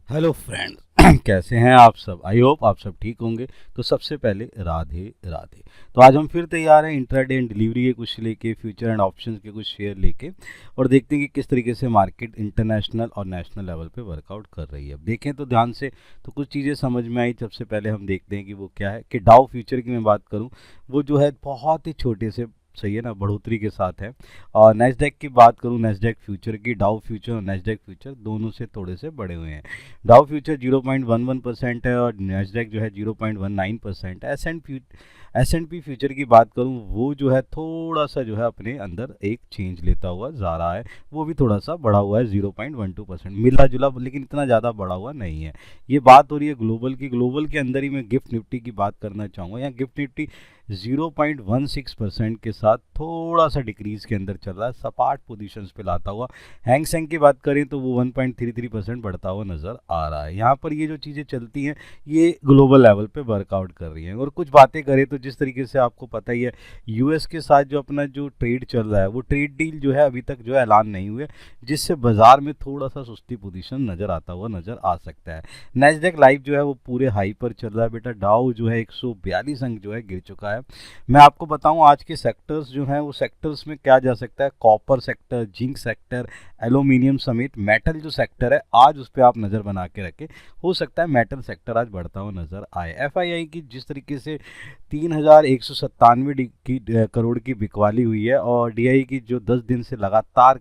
Hello friends कैसे हैं आप सब। आई होप आप सब ठीक होंगे। तो सबसे पहले राधे राधे। तो आज हम फिर तैयार हैं इंट्राडे एंड डिलीवरी के कुछ लेके, फ्यूचर एंड ऑप्शंस के कुछ शेयर लेके, और देखते हैं कि किस तरीके से मार्केट इंटरनेशनल और नेशनल लेवल पे वर्कआउट कर रही है। अब देखें तो ध्यान से तो कुछ चीज़ें समझ में आई। सबसे पहले हम देखते हैं कि वो क्या है। कि डाउ फ्यूचर की मैं बात करूँ, वो जो है बहुत ही छोटे से, सही है ना, बढ़ोतरी के साथ है। और नेस्डेक की बात करूं, नेस्डेक फ्यूचर की, डाउ फ्यूचर और नेस्डेक फ्यूचर दोनों से थोड़े से बड़े हुए हैं। डाउ फ्यूचर 0.11% है और नेस्डेक जो है 0.19% है। एस एंड पी फ्यूचर की बात करूं, वो जो है थोड़ा सा जो है अपने अंदर एक चेंज लेता हुआ जा रहा है। वो भी थोड़ा सा बढ़ा हुआ है 0.12%, मिला जुला, लेकिन इतना ज़्यादा बढ़ा हुआ नहीं है। ये बात हो रही है ग्लोबल की। ग्लोबल के अंदर ही मैं गिफ्ट निफ्टी की बात करना चाहूँगा। यहाँ गिफ्ट निफ्टी 0.16% के साथ थोड़ा सा डिक्रीज के अंदर चल रहा है, सपाट पोजीशंस पे लाता हुआ। हैंग सेंग की बात करें तो वो 1.33% बढ़ता हुआ नजर आ रहा है। यहाँ पर ये जो चीज़ें चलती हैं, ये ग्लोबल लेवल पे वर्कआउट कर रही हैं। और कुछ बातें करें तो जिस तरीके से आपको पता ही है, यूएस के साथ जो अपना जो ट्रेड चल रहा है, वो ट्रेड डील जो है अभी तक जो है ऐलान नहीं हुए, जिससे बाजार में थोड़ा सा सुस्ती पोजीशन नजर आता हुआ नजर आ सकता है। नेस्डेक लाइव जो है वो पूरे हाई पर चल रहा है बेटा। डाउ जो है 142 अंक जो है गिर चुका है। मैं आपको बताऊं आज के सेक्टर्स जो हैं, वो सेक्टर्स में क्या जा सकता है। Copper sector, zinc sector, aluminium समेत मेटल जो सेक्टर है, आज उस पर आप नज़र बना के रखें। हो सकता है मेटल सेक्टर आज बढ़ता हुआ नजर आए। एफआईआई की जिस तरीके से 3,197 करोड़ की बिकवाली हुई है, और डीआई की जो 10 दिन से लगातार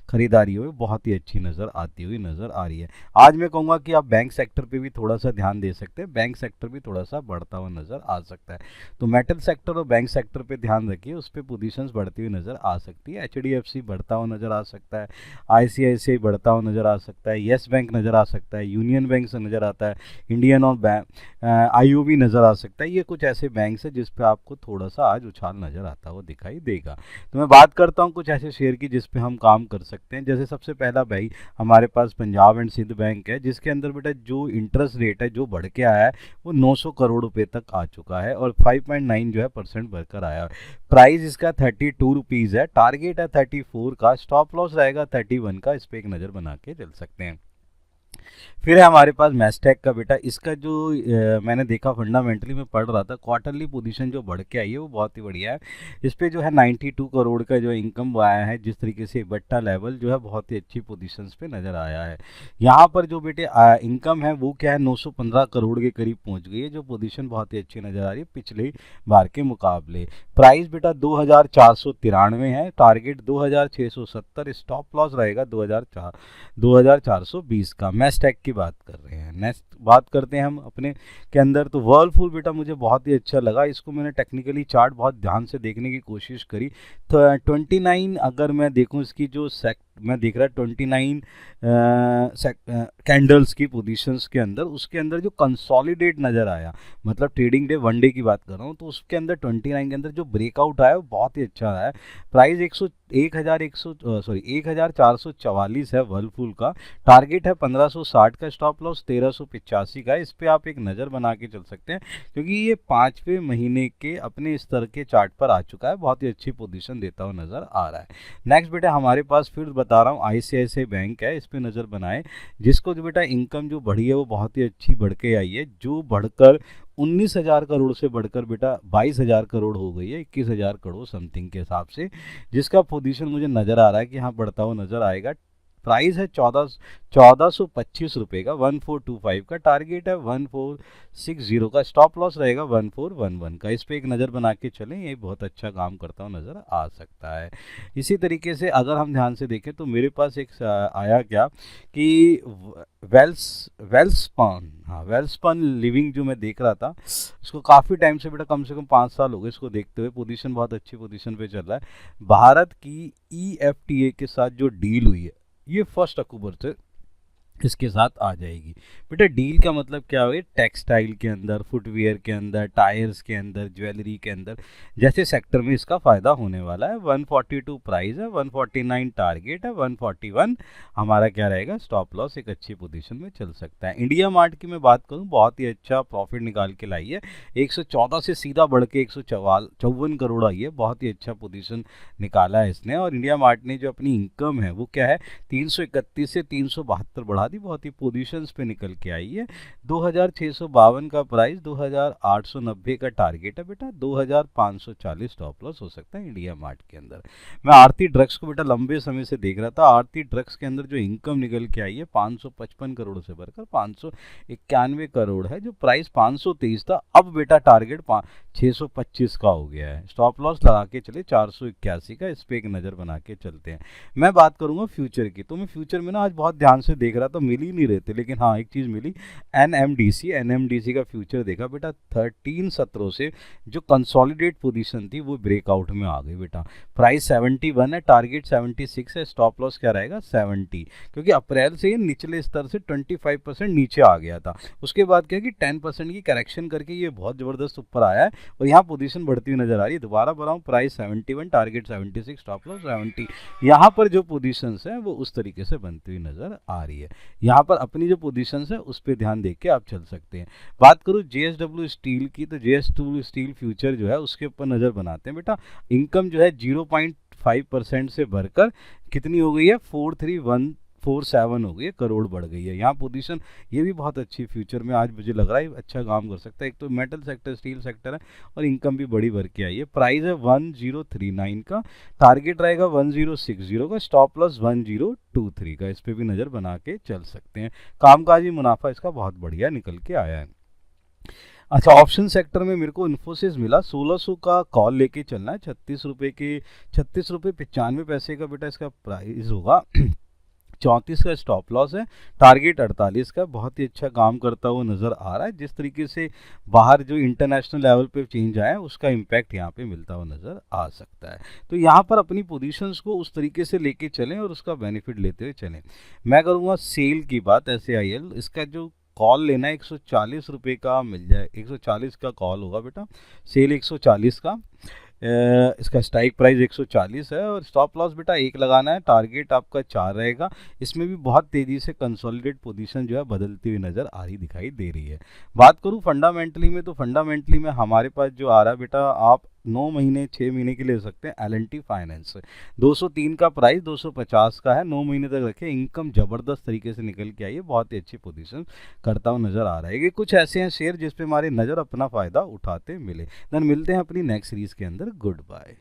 खरीदारी हुई, बहुत ही अच्छी नज़र आती हुई नज़र आ रही है। आज मैं कहूँगा कि आप बैंक सेक्टर पे भी थोड़ा सा ध्यान दे सकते हैं। बैंक सेक्टर भी थोड़ा सा बढ़ता हुआ नज़र आ सकता है। तो मेटल सेक्टर और बैंक सेक्टर पे ध्यान रखिए, उस पर पोजीशंस बढ़ती हुई नज़र आ सकती है। एचडीएफसी बढ़ता हुआ नज़र आ सकता है, आईसीआईसीआई बढ़ता हुआ नज़र आ सकता है, येस बैंक नज़र आ सकता है, यूनियन बैंक से नज़र आता है, इंडियन और बैंक आईओबी नज़र आ सकता है। ये कुछ ऐसे बैंक है जिस पे आपको थोड़ा सा आज उछाल नज़र आता हुआ दिखाई देगा। तो मैं बात करता हूँ कुछ ऐसे शेयर की जिस पे हम काम कर सकते हैं। जैसे सबसे पहला भाई हमारे पास पंजाब एंड सिंध बैंक है, जिसके अंदर बेटा जो इंटरेस्ट रेट है जो बढ़ के आया है, वो 900 करोड़ रुपए तक आ चुका है, और 5.9 जो है परसेंट बढ़कर आया है। प्राइस इसका 32 रुपीज़ है, टारगेट है 34 का, स्टॉप लॉस रहेगा 31 का। इस पर एक नज़र बना के चल सकते हैं। फिर है हमारे पास मैस्टेक का बेटा। इसका जो मैंने देखा, फंडामेंटली मैं पढ़ रहा था, क्वार्टरली पोजीशन जो बढ़ के आई है वो बहुत ही बढ़िया है। इस पे जो है 92 करोड़ का जो इनकम आया है, जिस तरीके से बट्टा लेवल जो है बहुत ही अच्छी पोजीशंस पे नज़र आया है। यहाँ पर जो बेटे इनकम है वो क्या है, 915 करोड़ के करीब पहुँच गई है, जो पोजीशन बहुत ही अच्छी नज़र आ रही है पिछले बार के मुकाबले। प्राइस बेटा 2,493 है, टारगेट 2,670, स्टॉप लॉस रहेगा 2,420 का। मैस्टेक की बात कर रहे हैं। नेक्स्ट बात करते हैं हम अपने के अंदर, तो वर्लपूल बेटा मुझे बहुत ही अच्छा लगा। इसको मैंने टेक्निकली चार्ट बहुत ध्यान से देखने की कोशिश करी। तो 29, अगर मैं देखूं इसकी जो मैं देख रहा 29 कैंडल्स की पोजीशंस के अंदर, उसके अंदर जो कंसोलिडेट नज़र आया, मतलब ट्रेडिंग डे वन डे की बात कर रहा हूँ, तो उसके अंदर 29 के अंदर जो ब्रेकआउट आया वो बहुत ही अच्छा आया है। प्राइस 1,444 है वर्लपूल का, टारगेट है 1560 का, स्टॉप लॉस 1385 का। इस पे आप एक नज़र बना के चल सकते हैं, क्योंकि ये 5वें महीने के अपने स्तर के चार्ट पर आ चुका है, बहुत ही अच्छी पोजीशन देता हुआ नज़र आ रहा है। नेक्स्ट बेटा हमारे पास फिर बता रहा हूँ आईसीआईसीआई बैंक है, इस पे नज़र बनाए, जिसको जो बेटा इनकम जो बढ़ी है वो बहुत ही अच्छी बढ़ के आई है, जो बढ़कर 19,000 करोड़ से बढ़कर बेटा 22,000 करोड़ हो गई है, 21,000 करोड़ समथिंग के हिसाब से, जिसका पोजीशन मुझे नज़र आ रहा है कि यहाँ बढ़ता हुआ नज़र आएगा। प्राइस है 1425 रुपये का, 1425 का, टारगेट है 1460 का, स्टॉप लॉस रहेगा 1411 का। इस पे एक नज़र बना के चलें, ये बहुत अच्छा काम करता हुआ नज़र आ सकता है। इसी तरीके से अगर हम ध्यान से देखें तो मेरे पास एक आया क्या कि वेल्सपन, हाँ वेल्सपन लिविंग जो मैं देख रहा था, इसको काफ़ी टाइम से बेटा, कम से कम 5 साल हो गए इसको देखते हुए, पोजीशन बहुत अच्छी पोजीशन पे चल रहा है। भारत की ईएफटीए के साथ जो डील हुई है, ये 1 अक्टूबर से इसके साथ आ जाएगी। बेटा डील का मतलब क्या हुआ, टेक्सटाइल के अंदर, फुटवेयर के अंदर, टायर्स के अंदर, ज्वेलरी के अंदर जैसे सेक्टर में इसका फ़ायदा होने वाला है। 142 प्राइस है, 149 टारगेट है, 141 हमारा क्या रहेगा, स्टॉप लॉस। एक अच्छी पोजीशन में चल सकता है। इंडिया मार्ट की मैं बात करूं, बहुत ही अच्छा प्रॉफिट निकाल के लाई है, 114 से सीधा बढ़ के 154 करोड़ आई है, बहुत ही अच्छा पोजीशन निकाला है इसने। और इंडिया मार्ट ने जो अपनी इनकम है वो क्या है, 331 से 372 बढ़ा दी, बहुत ही पोजीशंस पे निकल के आई है। 2652 का प्राइस, 2890 का टारगेट है बेटा, 2540 स्टॉप लॉस हो सकता है इंडिया मार्ट के अंदर। मैं आरती ड्रग्स को बेटा लंबे समय से देख रहा था। आरती ड्रग्स के अंदर जो इनकम निकल के आई है 555 करोड़ से बढ़कर 591 करोड़ है, जो प्राइस 523 था, अब बेटा टारगेट 625 का हो गया है। स्टॉप लॉस लगा के चले 481 का, इस पे एक नज़र बना के चलते हैं। मैं बात करूंगा फ्यूचर की, तो मैं फ्यूचर में ना आज बहुत ध्यान से देख रहा था, मिल ही नहीं रहते, लेकिन हाँ एक चीज़ मिली, एनएमडीसी का फ्यूचर देखा बेटा, 13-17 से जो कंसोलिडेट पोजीशन थी वो ब्रेकआउट में आ गई बेटा। प्राइस 71 है, टारगेट 76 है, स्टॉप लॉस क्या रहेगा 70, क्योंकि अप्रैल से ये निचले स्तर से 25% नीचे आ गया था। उसके बाद क्या कि 10% की करेक्शन करके ये बहुत ज़बरदस्त ऊपर आया है और यहाँ पोजीशन बढ़ती हुई नजर आ रही है। दोबारा बढ़ाऊँ, प्राइस 71, टारगेट 76, स्टॉप लॉस 70। यहाँ पर जो पोजीशंस है वो उस तरीके से बनती हुई नजर आ रही है। यहाँ पर अपनी जो पोजीशंस है उस पर ध्यान देख के आप चल सकते हैं। बात करूँ जेएसडब्ल्यू स्टील की, तो जेएसडब्ल्यू स्टील फ्यूचर जो है उसके ऊपर नज़र बनाते हैं बेटा। इनकम जो है 0.5% से बढ़कर कितनी हो गई है, 43147 हो गई है, करोड़ बढ़ गई है। यहाँ पोजीशन ये भी बहुत अच्छी फ्यूचर में आज मुझे लग रहा है अच्छा काम कर सकता है। एक तो मेटल सेक्टर, स्टील सेक्टर है और इनकम भी बड़ी भर के आई है। प्राइस है 1039 का, टारगेट रहेगा 1060 का, स्टॉप लॉस 1023 का, इस पर भी नज़र बना के चल सकते हैं। कामकाजी मुनाफा इसका बहुत बढ़िया निकल के आया है। अच्छा, ऑप्शन सेक्टर में मेरे को इन्फोसिस मिला, 1600 का कॉल लेके चलना है, 36 रुपये के 36 रुपये 95 पैसे का बेटा इसका प्राइस होगा। 34 का स्टॉप लॉस है, टारगेट 48 का, बहुत ही अच्छा काम करता हुआ नज़र आ रहा है। जिस तरीके से बाहर जो इंटरनेशनल लेवल पे चेंज आया है उसका इम्पैक्ट यहाँ पे मिलता हुआ नज़र आ सकता है। तो यहाँ पर अपनी पोजीशंस को उस तरीके से लेके चलें और उसका बेनिफिट लेते हुए चलें। मैं करूँगा सेल की बात, SAIL, इसका जो कॉल लेना है 140 रुपये का मिल जाए, 140 का कॉल होगा बेटा, सेल 140 का, इसका स्ट्राइक प्राइस 140 है और स्टॉप लॉस बेटा 1 लगाना है, टारगेट आपका 4 रहेगा। इसमें भी बहुत तेज़ी से कंसोलिडेट पोजीशन जो है बदलती हुई नज़र आ रही दिखाई दे रही है। बात करूँ फंडामेंटली में, तो फंडामेंटली में हमारे पास जो आ रहा है बेटा, आप 9 महीने 6 महीने के ले सकते हैं। L&T फाइनेंस 203 का प्राइस 250 का है, 9 महीने तक रखे, इनकम ज़बरदस्त तरीके से निकल के आई है, बहुत ही अच्छी पोजीशन करता हुआ नज़र आ रहा है। ये कुछ ऐसे हैं शेयर जिस पे हमारी नज़र अपना फ़ायदा उठाते मिले। देन मिलते हैं अपनी नेक्स्ट सीरीज़ के अंदर। Good bye.